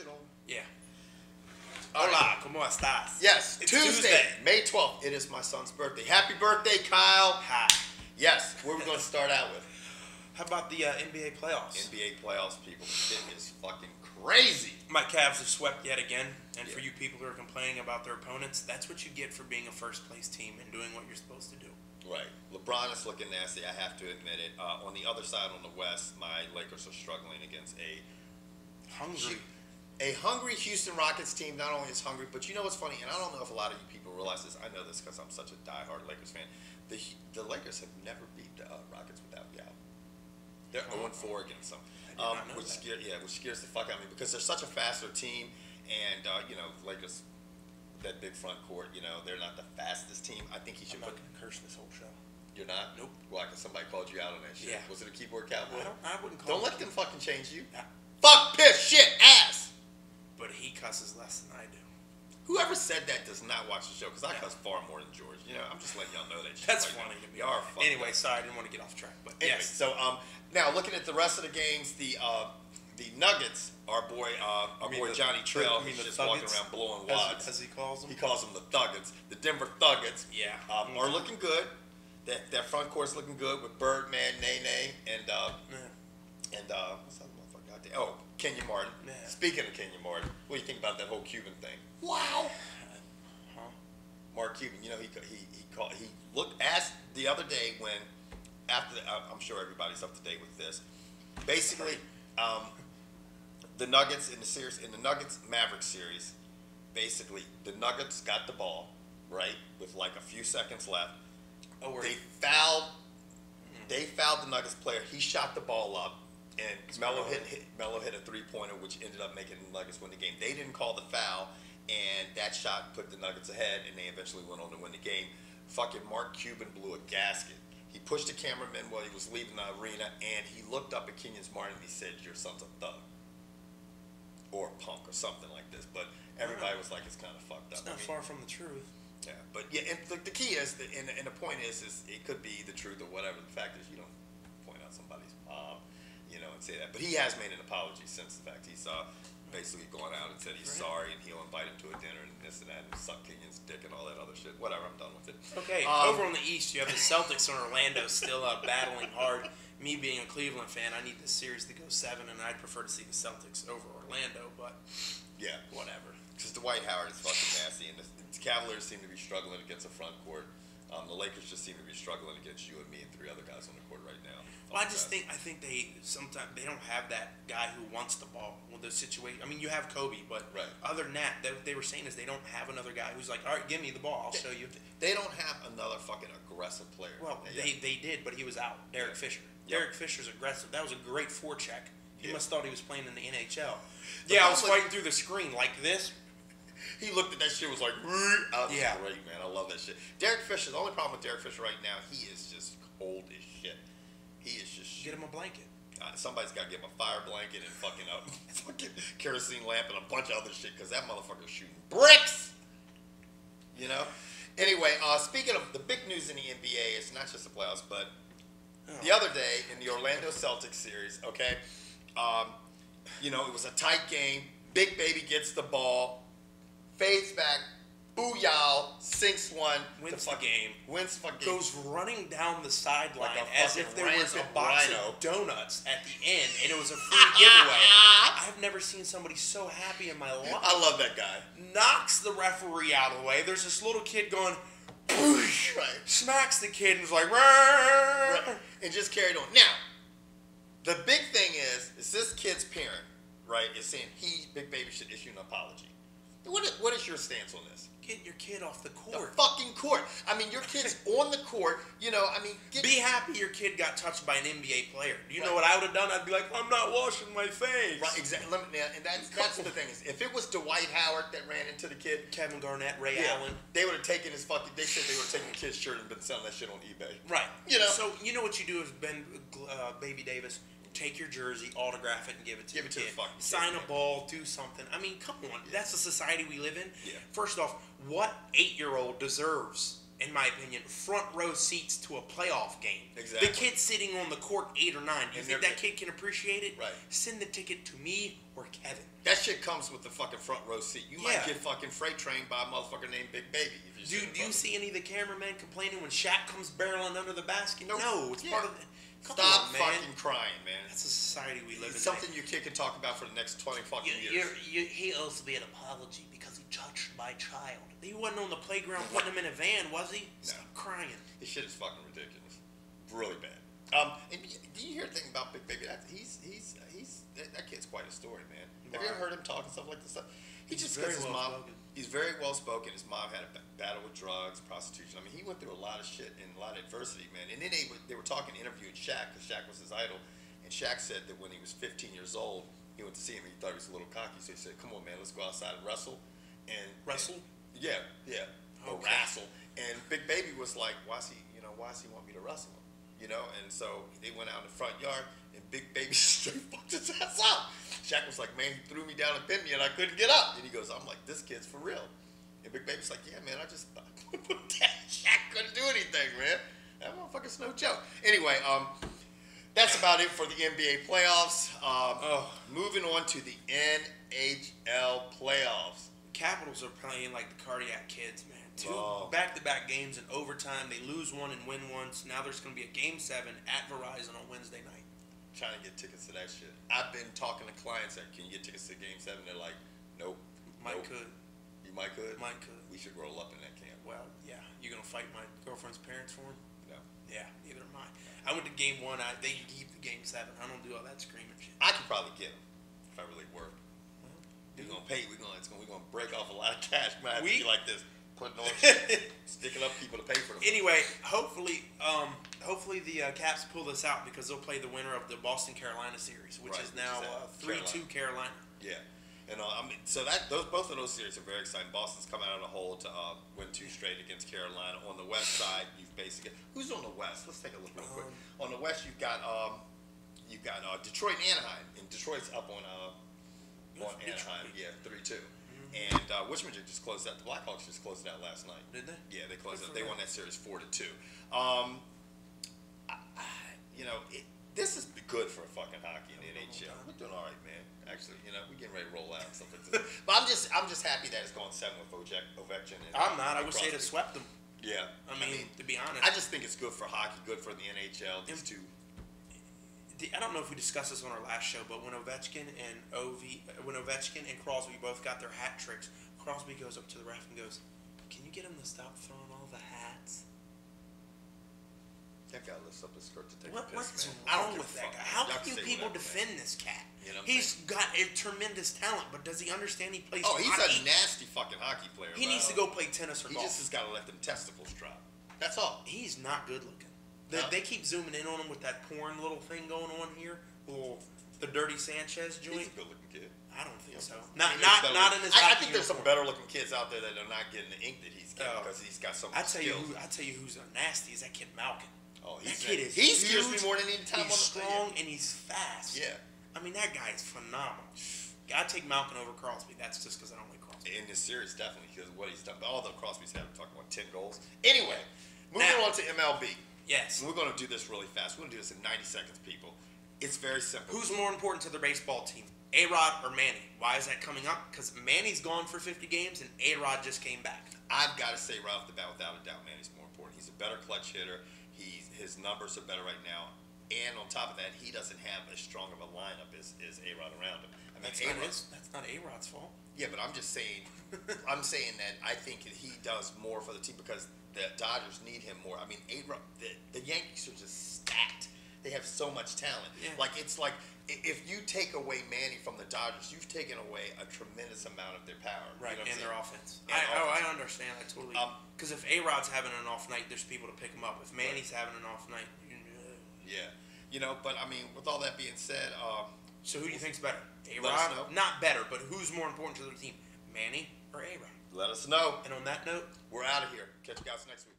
international. Yeah. Hola, ¿cómo estás? Yes, It's Tuesday, May 12th. It is my son's birthday. Happy birthday, Kyle. Hi. Yes, where are we going to start out with? How about the NBA playoffs? NBA playoffs, people. Shit is fucking crazy. My Cavs have swept yet again, and for you people who are complaining about their opponents, that's what you get for being a first-place team and doing what you're supposed to do. Right. LeBron is looking nasty, I have to admit it. On the other side, on the West, my Lakers are struggling against a hungry Houston Rockets team. Not only is hungry, but you know what's funny, and I don't know if a lot of you people realize this. I know this because I'm such a diehard Lakers fan. The Lakers have never beat the Rockets without Yao. They're 0-4 against them, which scares the fuck out of me because they're such a faster team, and you know, Lakers, that big front court, you know, they're not the fastest team. I think he should. I'm not gonna curse this whole show. You're not? Nope. Why? Because somebody called you out on that shit. Yeah. Was it a keyboard cowboy? I wouldn't call. Don't let them fucking change you. Yeah. Fuck, piss, shit, ass. But he cusses less than I do. Whoever said that does not watch the show because I cuss far more than George. You know, I'm just letting y'all know that shit. That's right funny now. to me. Y'all are fucking. Anyway, sorry, I didn't want to get off track. But anyway, yes. so now looking at the rest of the games, the Nuggets, our boy Johnny Trail, he's just walking around blowing wads. As he calls them? He calls them the Thuggets. The Denver Thuggets are looking good. That front court's looking good with Birdman, Nene, and what's that motherfucker out there? Oh, Kenya Martin. Yeah. Speaking of Kenya Martin, what do you think about that whole Cuban thing? Wow. Mark Cuban, you know, he asked the other day when I'm sure everybody's up to date with this. Basically, the Nuggets in the Nuggets Mavericks series, basically the Nuggets got the ball right with like a few seconds left. They fouled the Nuggets player. He shot the ball up, and Melo hit a three-pointer, which ended up making the Nuggets win the game. They didn't call the foul, and that shot put the Nuggets ahead, and they eventually went on to win the game. Fucking Mark Cuban blew a gasket. He pushed the cameraman while he was leaving the arena, and he looked up at Kenyon Martin and he said, "Your son's a thug." Or a punk or something like this. But everybody was like, it's kind of fucked up. It's not far from the truth. Yeah, but yeah, and the key is, and the point is it could be the truth or whatever. The fact is, you don't point out somebody's mom, you know, and say that. But he has made an apology since the fact he's basically gone out and said he's sorry and he'll invite him to a dinner and this and that and suck Kenyon's dick and all that other shit. Whatever, I'm done with it. Okay, over on the East, you have the Celtics and Orlando still battling hard. Me being a Cleveland fan, I need this series to go 7, and I'd prefer to see the Celtics over Orlando, but yeah, whatever. Because Dwight Howard is fucking nasty, and the Cavaliers seem to be struggling against the front court. The Lakers just seem to be struggling against you and me and 3 other guys on the court right now. Well, I think they sometimes they don't have that guy who wants the ball. Well, the situation. I mean, you have Kobe, but other than that, what they were saying is they don't have another guy who's like, all right, give me the ball, I'll show you. They don't have another fucking aggressive player. Well, they did, but he was out. Derek Fisher. Derek Fisher's aggressive. That was a great forecheck. He must have thought he was playing in the NHL. I was fighting through the screen like this. He looked at that shit, was like, oh, yeah, great, man. I love that shit. Derek Fisher, the only problem with Derek Fisher right now, he is just cold as shit. He is just Get him a blanket. Somebody's got to give him a fire blanket and fucking kerosene lamp and a bunch of other shit because that motherfucker's shooting bricks. You know? Anyway, speaking of the big news in the NBA, it's not just the playoffs, but the other day in the Orlando Celtics series, okay, you know, it was a tight game. Big Baby gets the ball, fades back, booyah, sinks one, wins the game, goes running down the sideline like as if there was a box of donuts at the end, and it was a free giveaway. I've never seen somebody so happy in my life. I love that guy. Knocks the referee out of the way. There's this little kid going, boosh, smacks the kid and was like, and just carried on. Now, the big thing is this kid's parent, is saying Big Baby should issue an apology. What is your stance on this? Get your kid off the court. The fucking court. I mean, your kid's on the court. You know, I mean, be happy your kid got touched by an NBA player. Do you know what I would have done? I'd be like, I'm not washing my face. Right, exactly. And that's the thing is, if it was Dwight Howard that ran into the kid, Kevin Garnett, Ray Allen, they would have taken his fucking. They said they would have taken the kid's shirt and been selling that shit on eBay. Right. You know. So you know what you do is Baby Davis. Take your jersey, autograph it, and give it to the kid. Sign a ball, do something. I mean, come on. That's the society we live in. Yeah. First off, what 8-year-old deserves, in my opinion, front row seats to a playoff game? Exactly. The kid sitting on the court 8 or 9. Do you think that kid can appreciate it? Right. Send the ticket to me or Kevin. That shit comes with the fucking front row seat. You might get fucking freight trained by a motherfucker named Big Baby. Do you see any of the cameramen complaining when Shaq comes barreling under the basket? Nope. No, it's part of the... Stop fucking crying, man. That's the society we live in. It's something your kid can talk about for the next 20 fucking years. He owes me an apology because he touched my child. He wasn't on the playground putting him in a van, was he? No. Stop crying. This shit is fucking ridiculous. Really bad. And do you hear a thing about Big Baby? That kid's quite a story, man. Have you ever heard him talk and stuff like this? He's very well spoken. His mom had a battle with drugs, prostitution. I mean, he went through a lot of shit and a lot of adversity, man. And then they were talking, interviewing Shaq, because Shaq was his idol. And Shaq said that when he was 15 years old, he went to see him. And he thought he was a little cocky, so he said, "Come on, man, let's go outside and wrestle." Wrestle? Yeah. Or wrestle. And Big Baby was like, why does he want me to wrestle him? And so they went out in the front yard, and Big Baby straight fucked his ass up. Shaq was like, "Man, he threw me down and pinned me, and I couldn't get up." And he goes, "I'm like, this kid's for real." And Big Baby's like, "Yeah, man, I just Shaq couldn't do anything, man. That motherfucker's no joke." Anyway, that's about it for the NBA playoffs. Moving on to the NHL playoffs. Capitals are playing like the cardiac kids, man. Two back-to-back games in overtime. They lose one and win one. So now there's going to be a Game 7 at Verizon on Wednesday night. Trying to get tickets to that shit. I've been talking to clients that, "Can you get tickets to Game 7? They're like, "Nope." Mike could. You might could? Mike could. We should roll up in that camp. Well, yeah. You going to fight my girlfriend's parents for him? No. Yeah, neither am I. I went to Game 1. They keep the Game 7. I don't do all that screaming shit. I could probably get them if I really worked. We're going to pay. We're going to break off a lot of cash. Man, be like this. Putting on shit, sticking up people to pay for them. Anyway, hopefully the Caps pull this out because they'll play the winner of the Boston-Carolina series, which is now 3-2 Carolina. Yeah, and both of those series are very exciting. Boston's coming out of the hole to win 2 straight against Carolina. On the West side, you've basically who's on the West? Let's take a look real quick. On the West, you've got Detroit and Anaheim, and Detroit's up on Anaheim. Yeah, 3-2. And Richmond just closed out. The Blackhawks just closed it out last night. Did they? Yeah, they closed it. They won that series 4-2. This is good for fucking hockey in the NHL. We're doing all right, man. Actually, we're getting ready to roll out and stuff like this. But I'm just happy that it's going 7 with Ovechkin. I'm not. I wish they'd have swept them. Yeah. I mean, to be honest, I just think it's good for hockey, good for the NHL. These two. I don't know if we discussed this on our last show, but when Ovechkin and Crosby both got their hat tricks, Crosby goes up to the ref and goes, "Can you get him to stop throwing all the hats?" That guy lifts up his skirt to take What's a piss, man. wrong with that guy? How can you people defend this cat? He's got a tremendous talent, but does he understand he plays hockey? He's a nasty fucking hockey player. He needs to go play tennis or golf. He just has got to let them testicles drop. That's all. He's not good looking. They keep zooming in on him with that porn little thing going on here. The Dirty Sanchez joint. He's a good looking kid. I don't think so. Not in his hockey I think there's some better looking kids out there that are not getting the ink that he's getting because he's got some skills. I tell you who's nasty is that kid Malkin. Oh, that kid is he scares me more than any time. He's strong and he's fast. Yeah. I mean, that guy is phenomenal. I'd take Malkin over Crosby. That's just because I don't like Crosby. In this series, definitely, because what he's done. But all the Crosby's have, talking about 10 goals. Anyway, moving on to MLB. Yes. We're going to do this really fast. We're going to do this in 90 seconds, people. It's very simple. Who's more important to the baseball team, Arod or Manny? Why is that coming up? Because Manny's gone for 50 games and Arod just came back. I've got to say right off the bat, without a doubt, Manny's more important. He's a better clutch hitter. His numbers are better right now. And on top of that, he doesn't have as strong of a lineup as Arod around him. I mean, that's not Arod's fault. Yeah, but I'm just saying, I'm saying that I think that he does more for the team because the Dodgers need him more. I mean, the Yankees are just stacked. They have so much talent. Yeah. It's like if you take away Manny from the Dodgers, you've taken away a tremendous amount of their power. Right, you know and their offense. I understand. I totally. Because if Arod's having an off night, there's people to pick him up. If Manny's having an off night, yeah. But I mean, with all that being said, so who do you think's better? Arod? Not better, but who's more important to the team, Manny or Arod? Let us know. And on that note, we're out of here. Catch you guys next week.